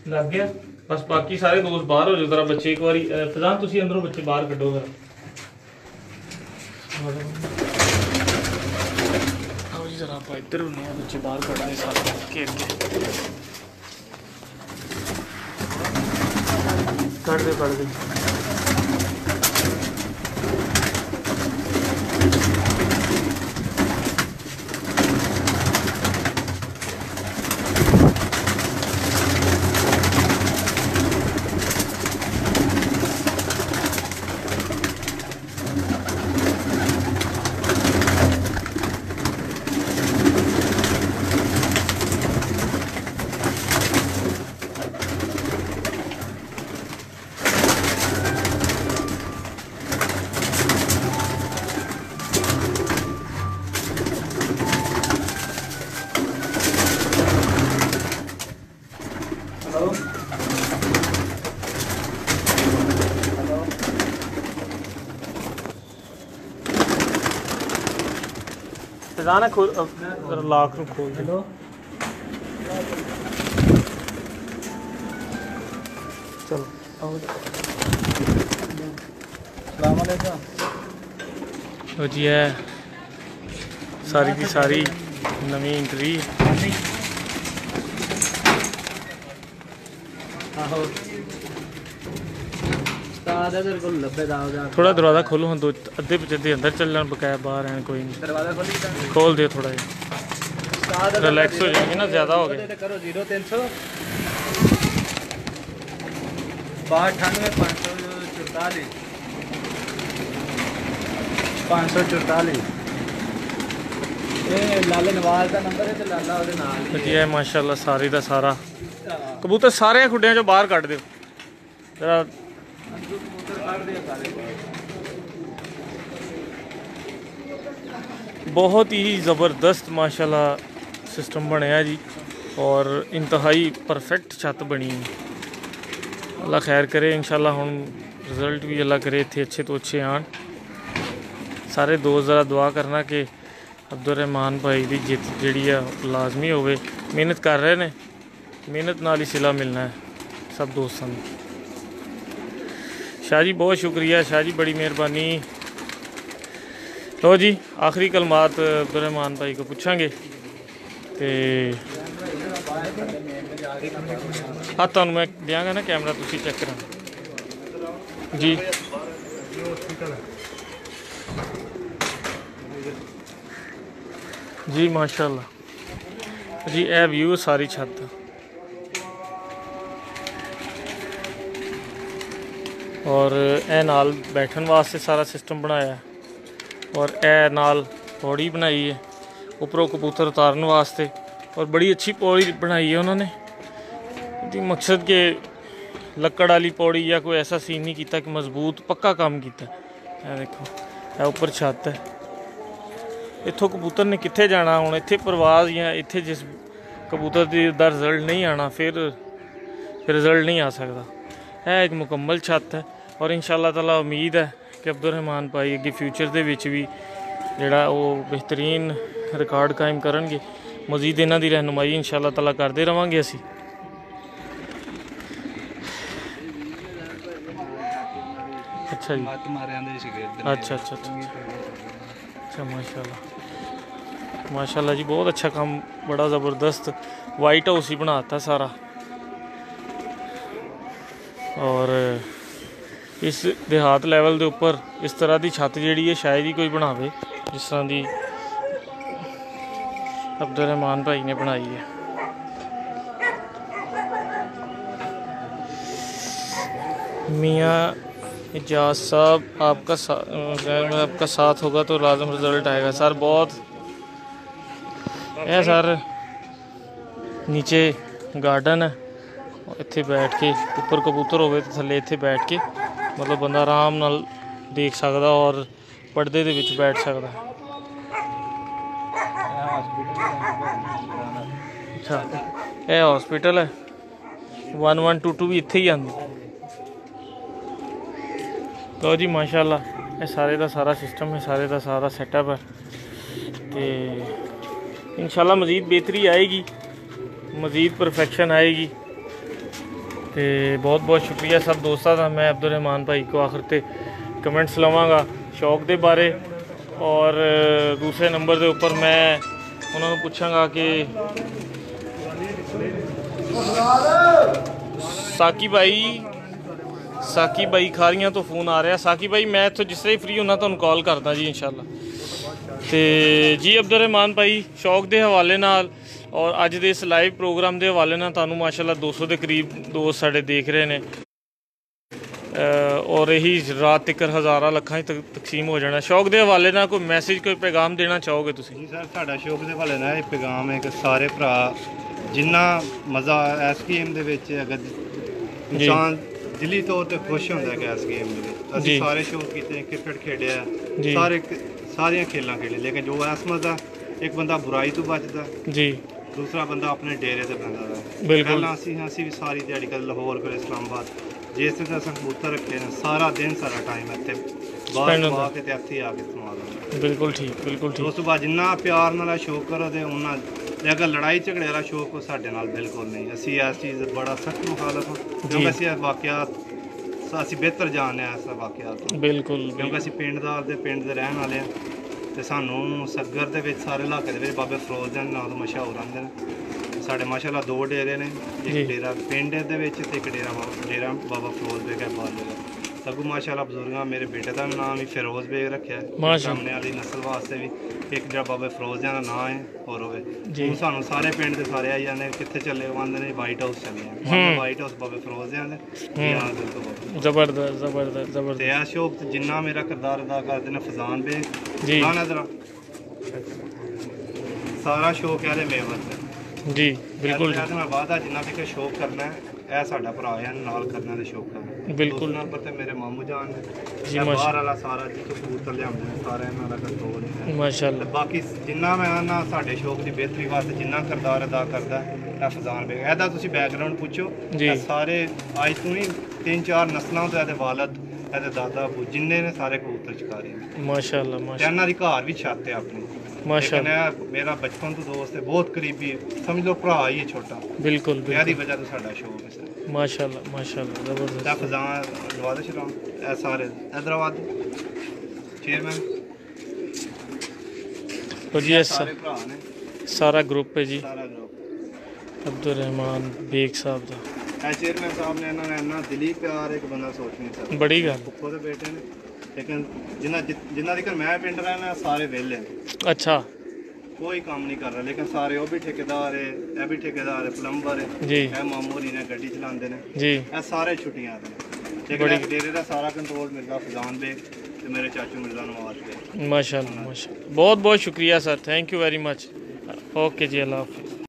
लग गया बस, बाकी सारे दोस्त बाहर हो जाओ जरा। बच्चे एक बारी फजान तुसी अंदरों बच्चे बाहर कड्डो जरा। आओ जी जरा आप इधर होने हैं, बच्चे बाहर कड्डने साथ घेर के कर दे। इमरान खोल लाख ਨੂੰ खोल दो। चलो तो जी है सारी की सारी नवी इंट्री थोड़ा दरवाज़ा खोलो हम दो अद्धे पचदे अंदर चलना बकाया बाहर हैं कोई नहीं दरवाज़ा खोल दियो थोड़ा जिहा रिलैक्स हो जाएंगे ना ज़्यादा हो गया करो 0300 544 लाले नवाज का नंबर है तो लाला ਉਹਦੇ ਨਾਲ जी है माशाल्लाह सारी का सारा कबूतर सारे खुड्डियां चों बाहर कट दियो जरा बहुत ही ज़बरदस्त माशाल्लाह सिस्टम बनया जी और इंतहाई परफेक्ट छत बनी है अल्लाह खैर करे इंशाल्लाह हुण रिजल्ट भी अल्लाह करे इत्थे अच्छे तो अच्छे आन सारे दोस्त ज़रा दुआ करना कि अब्दुलरहमान भाई की जित जी लाजमी होवे मेहनत कर रहे हैं मेहनत नाल ही सिला मिलना है सब दोस्तों को शाह जी बहुत शुक्रिया शाह जी बड़ी मेहरबानी लो जी आखिरी कलमात अब्दुलरहमान भाई को पूछांगे तो हाँ तुहानूं मैं देंगा ना कैमरा तुसीं चेक करा जी जी माशाल्लाह जी ए व्यू सारी छत और ए नाल बैठन वास्ते सारा सिस्टम बनाया और ए नाल पौड़ी बनाई है उपरों कबूतर उतारन वास्ते और बड़ी अच्छी पौड़ी बनाई है उन्होंने मकसद के लकड़ वाली पौड़ी या कोई ऐसा सीन नहीं किया कि मजबूत पक्का काम किया देखो ए ऊपर छत है इत्थों कबूतर ने कित्थे जाना हुण इत्थे परवाज़ या इत्थे जिस कबूतर दा रिजल्ट नहीं आना फिर रिजल्ट नहीं आ सकता है एक मुकम्मल छत है और इंशाअल्लाह ताला उम्मीद है कि अब्दुलरहमान भाई अगे फ्यूचर दे विच भी जिहड़ा वो बेहतरीन रिकॉर्ड कायम करनगे मजीद इन्हां दी रहनुमाई इंशाअल्लाह ताला करते रहांगे असी अच्छा जी अच्छा अच्छा अच्छा माशाल्लाह जी बहुत अच्छा काम बड़ा ज़बरदस्त वाइट हाउस ही बनाता सारा और इस देहात लैवल के उपर इस तरह की छत जी है शायद ही कोई बनावे जिस तरह की अब्दुलरहमान भाई ने बनाई है मियाँ एजाज साहब आपका साथ होगा तो लाजम रिजल्ट आएगा सर बहुत है सर नीचे गार्डन है इत्थे बैठ के ऊपर कबूतर होवे तो थले इत्थे बैठ के मतलब बंदा आराम नाल देख सकदा और पर्दे दे विच बैठ सकदा अच्छा ये हॉस्पिटल है 1122 भी इत्थे ही आंदी तो जी माशाल्लाह ये सारे का सारा सिस्टम है सारे का सारा सैटअप है तो इंशाल्लाह मज़ीद बेहतरी आएगी मज़ीद परफेक्शन आएगी तो बहुत बहुत शुक्रिया सब दोस्तों का मैं अब्दुलरहमान भाई को आखिर ते कमेंट्स लवांगा शौक के बारे और दूसरे नंबर के ऊपर मैं उन्होंने पूछांगा कि साकी भाई खारियां तो फोन आ रहा साकी भाई मैं इत्थों जिस तरह ही फ्री होना तुहानूं कॉल करदा जी इंशाल्लाह तो जी अब्दुलरहमान भाई शौक के हवाले नाल और अज दे इस लाइव प्रोग्राम के हवाले नाल तुहानूं माशाल्लाह 200 के करीब दोस्त साडे देख रहे हैं और यही रात तक हज़ारा लखां तक तकसीम हो जाना शौक के हवाले नाल कोई मैसेज कोई पैगाम देना चाहोगे तुसीं जी सर साडा शौक के हवाले नाल एक पैगाम है कि सारे भरा जिन्ना मज़ा इस गेम दे विच अगर इंसान दिली तौर पर खुश होंदा है इस गेम में असीं सारे शौक कीते क्रिकेट खेडिया सारियां खेलां खेली लेकिन जो इस मज़ा एक बंदा बुराई तो बचदा जी दूसरा बंदा अपने डेरे ते पैंदा बिल्कुल असीं भी सारी दिहाड़ी कर लाहौर फिर इस्लामाबाद जिस दिन असें कबूतर रखे ने सारा दिन सारा टाइम इत्थे ਬਾਹਰ Spend ਪਾ ਹੁੰਦਾ। ਕੇ ਤੇ ਇੱਥੇ ਆ ਕੇ ਇਸਤੇਮਾਲ ਹੁੰਦਾ। ਬਿਲਕੁਲ ਠੀਕ, ਬਿਲਕੁਲ ਉਸ ਠੀਕ। ਤੋਂ ਬਾਅਦ ਜਿੰਨਾ ਪਿਆਰ ਨਾਲ ਸ਼ੌਕ ਕਰੋ ਤੇ ਉਹਨਾਂ ਤੇ ਅਗਰ ਲੜਾਈ ਝਗੜੇ ਵਾਲਾ ਸ਼ੌਕ ਉਹ ਸਾਡੇ ਨਾਲ ਬਿਲਕੁਲ ਨਹੀਂ। ਅਸੀਂ ਇਸ ਚੀਜ਼ ਬੜਾ ਸਖਤ ਮੁਖਾਲਫ ਹਾਂ, ਕਿਉਂਕਿ ਅਸੀਂ ਇਹ ਵਾਕਿਆਤ ਅਸੀਂ ਬਿਹਤਰ ਜਾਣਦੇ ਹਾਂ ਇਸ ਵਾਕਿਆਤ ਤੋਂ, ਬਿਲਕੁਲ ਕਿਉਂਕਿ ਅਸੀਂ ਪਿੰਡ ਦੇ ਰਹਿਣ ਵਾਲੇ ਹਾਂ ਤੇ ਸਾਨੂੰ ਸੱਗਰ ਦੇ ਵਿੱਚ ਸਾਰੇ ਇਲਾਕੇ ਦੇ ਵਿੱਚ ਬਾਬੇ ਫਿਰੋਜ਼ ਦੇ ਨਾਂ ਤੋਂ ਮਸ਼ਹੂਰ ਆਉਂਦੇ ਨੇ। ਸਾਡੇ ਮਾਸ਼ਾਅੱਲਾ 2 ਡੇਰੇ ਨੇ, ਜੀ। ਇੱਕ ਡੇਰਾ ਪਿੰਡ ਦੇ ਵਿੱਚ ਤੇ ਇੱਕ ਡੇਰਾ ਬਾਬਾ ਫਿਰੋਜ਼ ਬੇਗ ਹੈ ਬਾਲੇ। ਸਗੋਂ ਮਾਸ਼ਾਅੱਲਾ ਬਜ਼ੁਰਗਾਂ ਮੇਰੇ ਬੇਟੇ ਦਾ ਨਾਮ ਵੀ ਫਿਰੋਜ਼ ਬੇਗ ਰੱਖਿਆ ਹੈ, ਮਾਸ਼ਾ- ਸਾਹਮਣੇ ਵਾਲੀ ਨਸਲ ਵਾਸਤੇ ਵੀ ਇੱਕ ਜਿਹੜਾ ਬਾਬਾ ਫਿਰੋਜ਼ ਦਾ ਨਾਂ ਹੈ ਹੋਰ ਹੋਵੇ। ਜੀ। ਹੁਣ ਸਾਨੂੰ ਸਾਰੇ ਪਿੰਡ ਦੇ ਸਾਰੇ ਆਈ ਜਾਂਦੇ ਕਿੱਥੇ ਚੱਲੇ ਹੋ, ਆਉਂਦੇ ਨੇ ਵਾਈਟ ਹਾਊਸ ਚੱਲੇ ਆ। ਵਾਈਟ ਹਾਊਸ ਬਾਬਾ ਫਿਰੋਜ਼ ਦੇ ਯਾਰ ਬਿਲਕੁਲ ਜ਼ਬਰਦਸਤ ਜ਼ਬਰਦਸਤ ਤੇ ਜ਼ਬਰਦਸਤ। ਇਹ ਸ਼ੌਕ ਤੇ ਜਿੰਨਾ ਮੇਰਾ ਕਿਰਦਾਰ ਅਦਾ ਕਰਦੇ ਨੇ ਫਜ਼ਾਨ ਬੇਗ ਜੀ। ਨਾ ਨਜ਼ਰ ਸਾਰਾ ਸ਼ੌਕ ਯਾਰੇ ਮੇਵਤ ਹੈ। ਜੀ ਬਿਲਕੁਲ ਇਹਦੇ ਨਾਲ ਵਾਅਦਾ ਜਿੰਨਾ ਵੀ ਕੋਈ ਸ਼ੌਕ ਕਰਨਾ ਹੈ ਇਹ ਸਾਡਾ ਭਰਾ ਹੈ, ਨਾਲ ਕਰਨਾ ਤੇ ਸ਼ੌਕ ਕਰਨਾ। ਬਿਲਕੁਲ। ਦੂਸਰੇ ਨੰਬਰ ਤੇ ਮੇਰੇ ਮਾਮੂ ਜਾਨ ਨੇ, ਜੀ, ਇਹ ਮਾਸ਼ਾ- ਬਾਹਰ ਵਾਲਾ ਸਾਰਾ ਜਿੱਥੋਂ ਕਬੂਤਰ ਲਿਆਉਂਦੇ ਨੇ ਸਾਰਾ ਇਹਨਾਂ ਦਾ ਕੰਟਰੋਲ ਹੈ। ਤੇ ਮਾਸ਼ਾਅੱਲਾ। ਬਾਕੀ ਜਿੰਨਾ ਮੈਂ ਨਾ ਸਾਡੇ ਸ਼ੌਕ ਦੀ ਬਿਹਤਰੀ ਵਾਸਤੇ ਜਿੰਨਾ ਕਿਰਦਾਰ ਅਦਾ ਕਰਦਾ ਇਹ ਫਜ਼ਾਨ ਬੇਗ। ਇਹਦਾ ਤੁਸੀਂ ਬੈਕਗ੍ਰਾਉਂਡ ਪੁੱਛੋ, ਜੀ। ਇਹ ਸਾਰੇ ਅੱਜ ਤੋਂ ਨਹੀਂ 3-4 ਨਸਲਾਂ ਤੋਂ ਇਹਦੇ ਵਾਲਦ ਇਹਦੇ ਦਾਦਾ ਅਬੂ ਜਿੰਨੇ ਨੇ ਸਾਰੇ ਕਬੂਤਰ ਸ਼ਿਕਾਰੀ ਨੇ ਮਾਸ਼ਾਅੱਲਾ ਤੇ ਮਾਸ਼ਾਅੱਲਾ ਇਹਨਾਂ ਦੀ ਘਰ ਵੀ ਛੱਤ ਹੈ ਆਪਣੀ। ਮਾਸ਼ਾਅੱਲਾ। ਲੇਕਿਨ ਇਹ ਮੇਰਾ ਬਚਪਨ ਤੋਂ ਦੋਸਤ ਹੈ, ਬਹੁਤ ਕਰੀਬੀ ਹੈ, ਸਮਝ ਲਓ ਭਰਾ ਹੀ ਹੈ ਛੋਟਾ। ਬਿਲकुल ਇਹਦੀ बिल्कुल ਵਜ੍ਹਾ ਤੋਂ ਸਾਡਾ ਸ਼ੌਕ ਹੈ ਸਰ। माशाल्लाह माशाल्लाह ਤਾਂ ज़बरदस्त। ਫਜ਼ਾਨ ਲਵਾਦ ਸ਼ਰਾਮ ਇਹ ਸਾਰੇ हैदराबाद ਚੇਅਰਮੈਨ तो जी ये ਸਾਰੇ ਭਰਾ ਨੇ सारा ग्रुप है जी ਸਾਰਾ ਗਰੁੱਪ। अब्दुल-रहमान बेग साहब दा ਇਹ ਚੇਅਰਮੈਨ ਸਾਹਿਬ ਨੇ ਇਹਨਾਂ ਨੇ ਇੰਨਾ ਦਿਲੀ ਪਿਆਰ ਇੱਕ ਬੰਦਾ ਸੋਚ ਨਹੀਂ ਸਕਦਾ। बड़ी गल। ਫੁੱਫੋ ਦੇ ਬੇਟੇ ਨੇ, ਲੇਕਿਨ ਜਿਨ੍ਹਾਂ ਦੇ ਘਰ ਮੈਂ ਪਿੰਡ ਰਹਿਣਾ ਸਾਰੇ ਵਿਹਲੇ ਨੇ, अच्छा ਕੋਈ ਕੰਮ ਨਹੀਂ ਕਰ ਰਿਹਾ। ਲੇਕਿਨ ਸਾਰੇ ਉਹ ਵੀ ਠੇਕੇਦਾਰ ਹੈ, ਇਹ ਵੀ ਠੇਕੇਦਾਰ ਹੈ, ਪਲੰਬਰ ਹੈ, जी ਇਹ ਮਾਮੂਲੀ ਨੇ ਗੱਡੀ ਚਲਾਉਂਦੇ ਨੇ, जी ਇਹ ਸਾਰੇ ਛੁੱਟੀਆਂ ਤੇ ਨੇ। ਲੇਕਿਨ ਬੜੀ- ਇਹ ਡੇਰੇ ਦਾ ਸਾਰਾ ਕੰਟਰੋਲ ਮਿਰਜ਼ਾ ਫਜ਼ਾਨ ਬੇਗ ਤੇ ਮੇਰੇ ਚਾਚੂ ਮਿਰਜ਼ਾ ਨਵਾਜ਼ ਬੇਗ। माशाल्लाह माशाल्लाह बहुत बहुत शुक्रिया sir thank you very much okay जी अल्लाह हाफिज़।